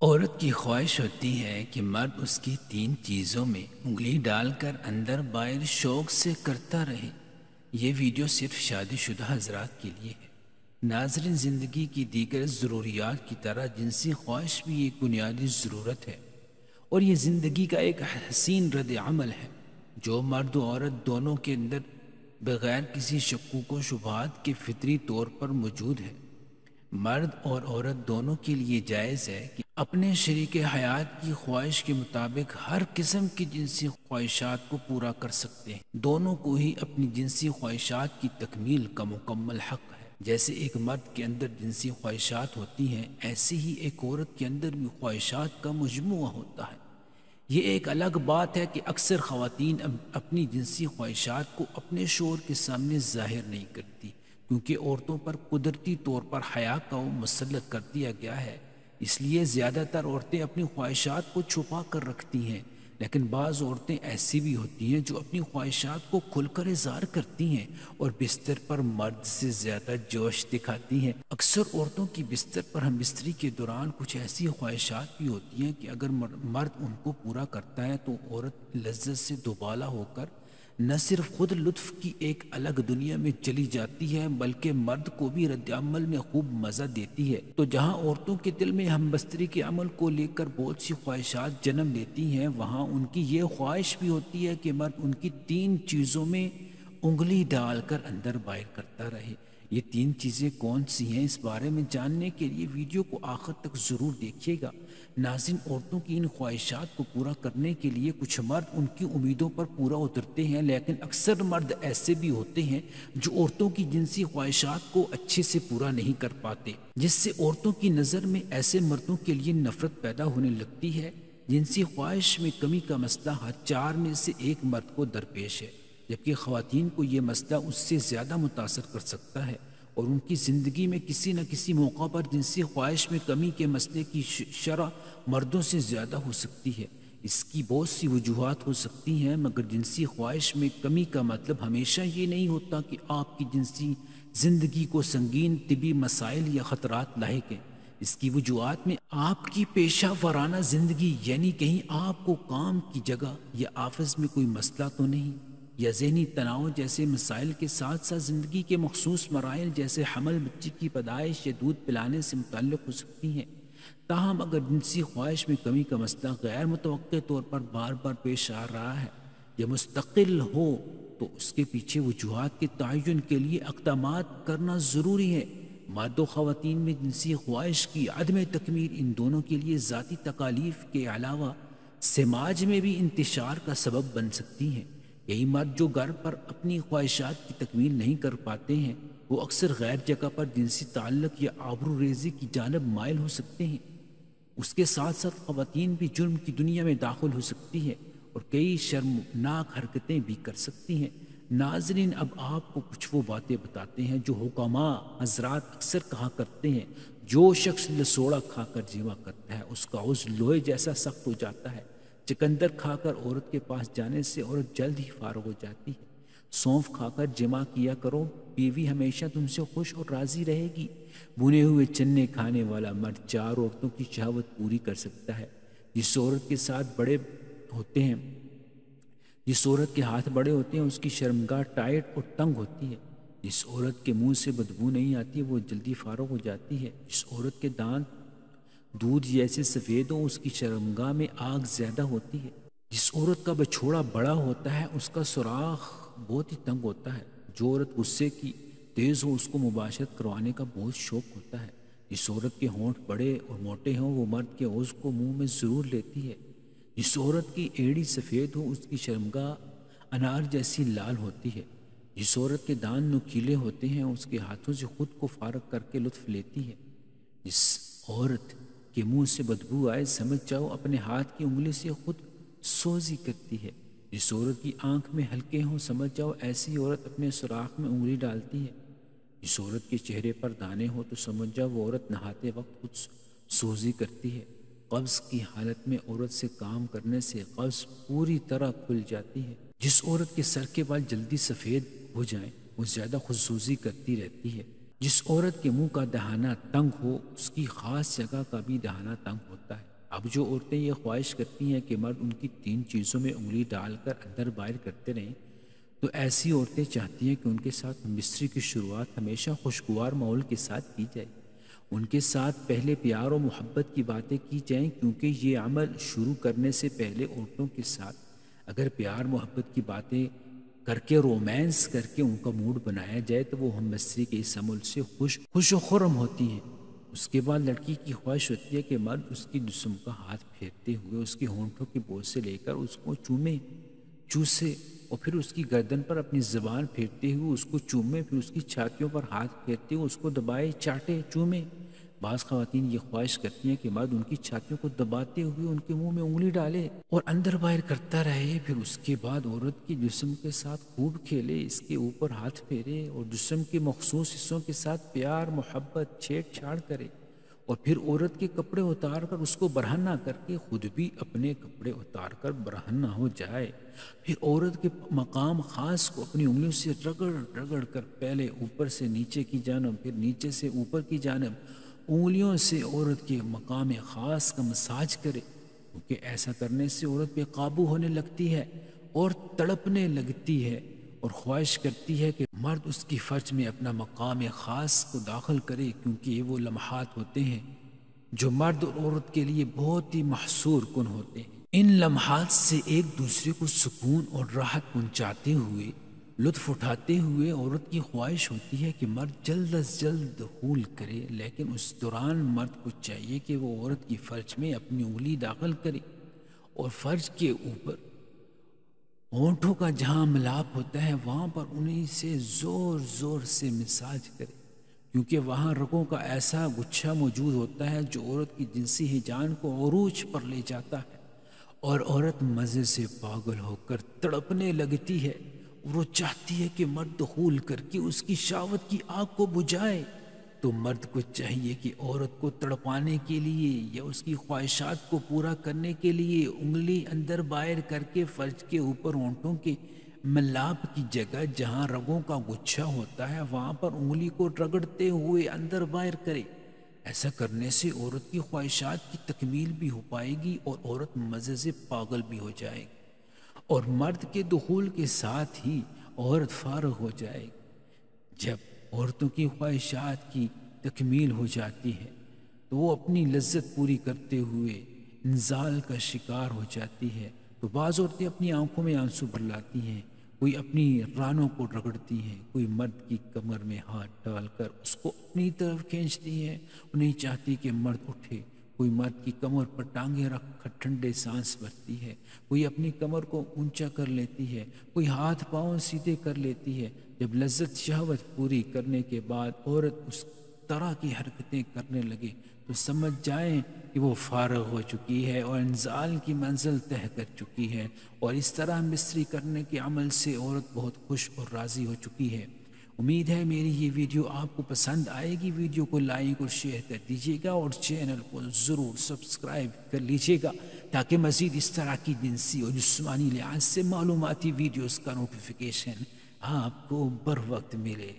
عورت کی خواہش ہوتی ہے کہ مرد اس کی 3 چیزوں میں انگلی ڈال کر اندر باہر شوق سے کرتا رہے۔ یہ ویڈیو صرف شادی شدہ حضرات کے لیے ہے۔ ناظرین، زندگی کی دیگر ضروریات کی طرح جنسی خواہش بھی ایک بنیادی ضرورت ہے، اور یہ زندگی کا ایک حسین رد عمل ہے جو مرد و عورت دونوں کے اندر بغیر کسی شکوک و شبہات کے فطری طور پر موجود ہے۔ مرد اور عورت دونوں کے لیے جائز ہے کہ اپنے شریک حیات کی خواہش کے مطابق ہر قسم کی جنسی خواہشات کو پورا کر سکتے ہیں۔ دونوں کو ہی اپنی جنسی خواہشات کی تکمیل کا مکمل حق ہے۔ جیسے ایک مرد کے اندر جنسی خواہشات ہوتی ہیں، ایسے ہی ایک عورت کے اندر بھی خواہشات کا مجموعہ ہوتا ہے۔ یہ ایک الگ بات ہے کہ اکثر خواتین اپنی جنسی خواہشات کو اپنے شوہر کے سامنے ظاہر نہیں کرتی، کیونکہ عورتوں پر قدرتی طور پر حیا کا مسلط کر دیا گیا ہے۔ اس لیے زیادہ تر عورتیں اپنی خواہشات کو چھپا کر رکھتی ہیں، لیکن بعض عورتیں ایسی بھی ہوتی ہیں جو اپنی خواہشات کو کھل کر اظہار کرتی ہیں اور بستر پر مرد سے زیادہ جوش دکھاتی ہیں۔ اکثر عورتوں کی بستر پر ہم بستری کے دوران کچھ ایسی خواہشات بھی ہوتی ہیں کہ اگر مرد ان کو پورا کرتا ہے تو عورت لذت سے دوبالا ہو کر نہ صرف خود لطف کی ایک الگ دنیا میں چلی جاتی ہے، بلکہ مرد کو بھی رد عمل میں خوب مزہ دیتی ہے۔ تو جہاں عورتوں کے دل میں ہم بستری کے عمل کو لے کر بہت سی خواہشات جنم لیتی ہیں، وہاں ان کی یہ خواہش بھی ہوتی ہے کہ مرد ان کی 3 چیزوں میں انگلی ڈال کر اندر باہر کرتا رہے۔ یہ 3 چیزیں کون سی ہیں، اس بارے میں جاننے کے لیے ویڈیو کو آخر تک ضرور دیکھیے گا۔ ناظرین، عورتوں کی ان خواہشات کو پورا کرنے کے لیے کچھ مرد ان کی امیدوں پر پورا اترتے ہیں، لیکن اکثر مرد ایسے بھی ہوتے ہیں جو عورتوں کی جنسی خواہشات کو اچھے سے پورا نہیں کر پاتے، جس سے عورتوں کی نظر میں ایسے مردوں کے لیے نفرت پیدا ہونے لگتی ہے۔ جنسی خواہش میں کمی کا مسئلہ ہر 4 میں سے 1 مرد کو درپیش ہے، جبکہ خواتین کو یہ مسئلہ اس سے زیادہ متاثر کر سکتا ہے، اور ان کی زندگی میں کسی نہ کسی موقع پر جنسی خواہش میں کمی کے مسئلے کی شرح مردوں سے زیادہ ہو سکتی ہے۔ اس کی بہت سی وجوہات ہو سکتی ہیں، مگر جنسی خواہش میں کمی کا مطلب ہمیشہ یہ نہیں ہوتا کہ آپ کی جنسی زندگی کو سنگین طبی مسائل یا خطرات لاحق ہیں۔ اس کی وجوہات میں آپ کی پیشہ ورانہ زندگی، یعنی کہیں آپ کو کام کی جگہ یا آفس میں کوئی مسئلہ تو نہیں، یا ذہنی تناؤ جیسے مسائل کے ساتھ ساتھ زندگی کے مخصوص مراحل جیسے حمل، بچے کی پیدائش یا دودھ پلانے سے متعلق ہو سکتی ہیں۔ تاہم اگر جنسی خواہش میں کمی کا مسئلہ غیر متوقع طور پر بار بار پیش آ رہا ہے یا مستقل ہو، تو اس کے پیچھے وجوہات کے تعین کے لیے اقدامات کرنا ضروری ہے۔ مرد و خواتین میں جنسی خواہش کی عدم تکمیل ان دونوں کے لیے ذاتی تکالیف کے علاوہ سماج میں بھی انتشار کا سبب بن سکتی ہیں۔ یہی مرد جو گھر پر اپنی خواہشات کی تکمیل نہیں کر پاتے ہیں، وہ اکثر غیر جگہ پر جنسی تعلق یا آبرو ریزی کی جانب مائل ہو سکتے ہیں۔ اس کے ساتھ ساتھ خواتین بھی جرم کی دنیا میں داخل ہو سکتی ہے اور کئی شرمناک حرکتیں بھی کر سکتی ہیں۔ ناظرین، اب آپ کو کچھ وہ باتیں بتاتے ہیں جو حکماء حضرات اکثر کہا کرتے ہیں۔ جو شخص لسوڑا کھا کر جمع کرتا ہے اس کا عضو لوہے جیسا سخت ہو جاتا ہے۔ چقندر کھا کر عورت کے پاس جانے سے عورت جلد ہی فارغ ہو جاتی ہے۔ سونف کھا کر جمع کیا کرو، بیوی ہمیشہ تم سے خوش اور راضی رہے گی۔ بھنے ہوئے چنے کھانے والا مرد 4 عورتوں کی شہوت پوری کر سکتا ہے۔ جس عورت کے ہاتھ بڑے ہوتے ہیں اس کی شرمگاہ ٹائٹ اور تنگ ہوتی ہے۔ جس عورت کے منہ سے بدبو نہیں آتی وہ جلدی فارغ ہو جاتی ہے۔ جس عورت کے دانت دودھ جیسے سفید ہوں اس کی شرمگاہ میں آگ زیادہ ہوتی ہے۔ جس عورت کا بچھوڑا بڑا ہوتا ہے اس کا سوراخ بہت ہی تنگ ہوتا ہے۔ جو عورت غصے کی تیز ہو اس کو مباشرت کروانے کا بہت شوق ہوتا ہے۔ جس عورت کے ہونٹ بڑے اور موٹے ہوں وہ مرد کے عضو کو منہ میں ضرور لیتی ہے۔ جس عورت کی ایڑی سفید ہو اس کی شرمگاہ انار جیسی لال ہوتی ہے۔ جس عورت کے دانت نوکیلے ہوتے ہیں اس کے ہاتھوں سے خود کو فارغ کر کے لطف لیتی ہے۔ جس عورت کے منہ سے بدبو آئے سمجھ جاؤ اپنے ہاتھ کی انگلی سے خود سوزی کرتی ہے۔ جس عورت کی آنکھ میں حلقے ہوں سمجھ جاؤ ایسی عورت اپنے سوراخ میں انگلی ڈالتی ہے۔ جس عورت کے چہرے پر دانے ہو تو سمجھ جاؤ وہ عورت نہاتے وقت خود سوزی کرتی ہے۔ قبض کی حالت میں عورت سے کام کرنے سے قبض پوری طرح کھل جاتی ہے۔ جس عورت کے سر کے بال جلدی سفید ہو جائیں وہ زیادہ خودسوزی کرتی رہتی ہے۔ جس عورت کے منہ کا دہانہ تنگ ہو اس کی خاص جگہ کا بھی دہانہ تنگ ہوتا ہے۔ اب جو عورتیں یہ خواہش کرتی ہیں کہ مرد ان کی 3 چیزوں میں انگلی ڈال کر اندر باہر کرتے رہیں، تو ایسی عورتیں چاہتی ہیں کہ ان کے ساتھ مصری کی شروعات ہمیشہ خوشگوار ماحول کے ساتھ کی جائے، ان کے ساتھ پہلے پیار و محبت کی باتیں کی جائیں، کیونکہ یہ عمل شروع کرنے سے پہلے عورتوں کے ساتھ اگر پیار محبت کی باتیں کر کے رومانس کر کے ان کا موڈ بنایا جائے تو وہ ہم مصری کے اس عمل سے خوش و خرم ہوتی ہیں۔ اس کے بعد لڑکی کی خواہش ہوتی ہے کہ مرد اس کی جسم کا ہاتھ پھیرتے ہوئے اس کے ہونٹوں کی بوس سے لے کر اس کو چوسے اور پھر اس کی گردن پر اپنی زبان پھیرتے ہوئے اس کو چومے، پھر اس کی چھاتیوں پر ہاتھ پھیرتے ہوئے اس کو دبائے، چاٹے، چومے۔ بعض خواتین یہ خواہش کرتی ہیں کہ مرد ان کی چھاتیوں کو دباتے ہوئے ان کے منہ میں انگلی ڈالے اور اندر باہر کرتا رہے، پھر اس کے بعد عورت کی جسم کے ساتھ خوب کھیلے، اس کے اوپر ہاتھ پھیرے اور جسم کے مخصوص حصوں کے ساتھ پیار محبت چھیڑ چھاڑ کرے، اور پھر عورت کے کپڑے اتار کر اس کو برہنہ کر کے خود بھی اپنے کپڑے اتار کر برہنہ ہو جائے، پھر عورت کے مقام خاص کو اپنی انگلیوں سے رگڑ رگڑ کر پہلے اوپر سے نیچے کی جانب پھر نیچے سے اوپر کی جانب انگلیوں سے عورت کے مقام خاص کا مساج کرے، کیونکہ ایسا کرنے سے عورت بے قابو ہونے لگتی ہے اور تڑپنے لگتی ہے اور خواہش کرتی ہے کہ مرد اس کی فرج میں اپنا مقام خاص کو داخل کرے، کیونکہ یہ وہ لمحات ہوتے ہیں جو مرد اور عورت کے لیے بہت ہی محصور کن ہوتے ہیں۔ ان لمحات سے ایک دوسرے کو سکون اور راحت پہنچاتے ہوئے لطف اٹھاتے ہوئے عورت کی خواہش ہوتی ہے کہ مرد جلد از جلد دخول کرے، لیکن اس دوران مرد کو چاہیے کہ وہ عورت کی فرج میں اپنی انگلی داخل کرے اور فرج کے اوپر ہونٹوں کا جہاں ملاپ ہوتا ہے وہاں پر انہیں سے زور زور سے مساج کرے، کیونکہ وہاں رگوں کا ایسا گچھا موجود ہوتا ہے جو عورت کی جنسی ہیجان کو عروج پر لے جاتا ہے اور عورت مزے سے پاگل ہو کر تڑپنے لگتی ہے، اور وہ چاہتی ہے کہ مرد دخول کر کے اس کی شہوت کی آگ کو بجھائے۔ تو مرد کو چاہیے کہ عورت کو تڑپانے کے لیے یا اس کی خواہشات کو پورا کرنے کے لیے انگلی اندر باہر کر کے فرج کے اوپر ہونٹوں کے ملاپ کی جگہ جہاں رگوں کا گچھا ہوتا ہے وہاں پر انگلی کو رگڑتے ہوئے اندر باہر کرے۔ ایسا کرنے سے عورت کی خواہشات کی تکمیل بھی ہو پائے گی اور عورت مزے سے پاگل بھی ہو جائے گی، اور مرد کے دخول کے ساتھ ہی عورت فارغ ہو جائے گی۔ جب عورتوں کی خواہشات کی تکمیل ہو جاتی ہے تو وہ اپنی لذت پوری کرتے ہوئے انزال کا شکار ہو جاتی ہے، تو بعض عورتیں اپنی آنکھوں میں آنسو بھر لاتی ہیں، کوئی اپنی رانوں کو رگڑتی ہیں، کوئی مرد کی کمر میں ہاتھ ڈال کر اس کو اپنی طرف کھینچتی ہے، وہ نہیں چاہتی کہ مرد اٹھے، کوئی مرد کی کمر پر ٹانگیں رکھ کر ٹھنڈے سانس بھرتی ہے، کوئی اپنی کمر کو اونچا کر لیتی ہے، کوئی ہاتھ پاؤں سیدھے کر لیتی ہے۔ جب لذت شہوت پوری کرنے کے بعد عورت اس طرح کی حرکتیں کرنے لگے تو سمجھ جائیں کہ وہ فارغ ہو چکی ہے اور انزال کی منزل طے کر چکی ہے، اور اس طرح مصری کرنے کے عمل سے عورت بہت خوش اور راضی ہو چکی ہے۔ امید ہے میری یہ ویڈیو آپ کو پسند آئے گی۔ ویڈیو کو لائک اور شیئر کر دیجیے گا اور چینل کو ضرور سبسکرائب کر لیجیے گا تاکہ مزید اس طرح کی جنسی اور جسمانی لحاظ سے معلوماتی ویڈیوز کا نوٹیفیکیشن آپ کو بر وقت ملے۔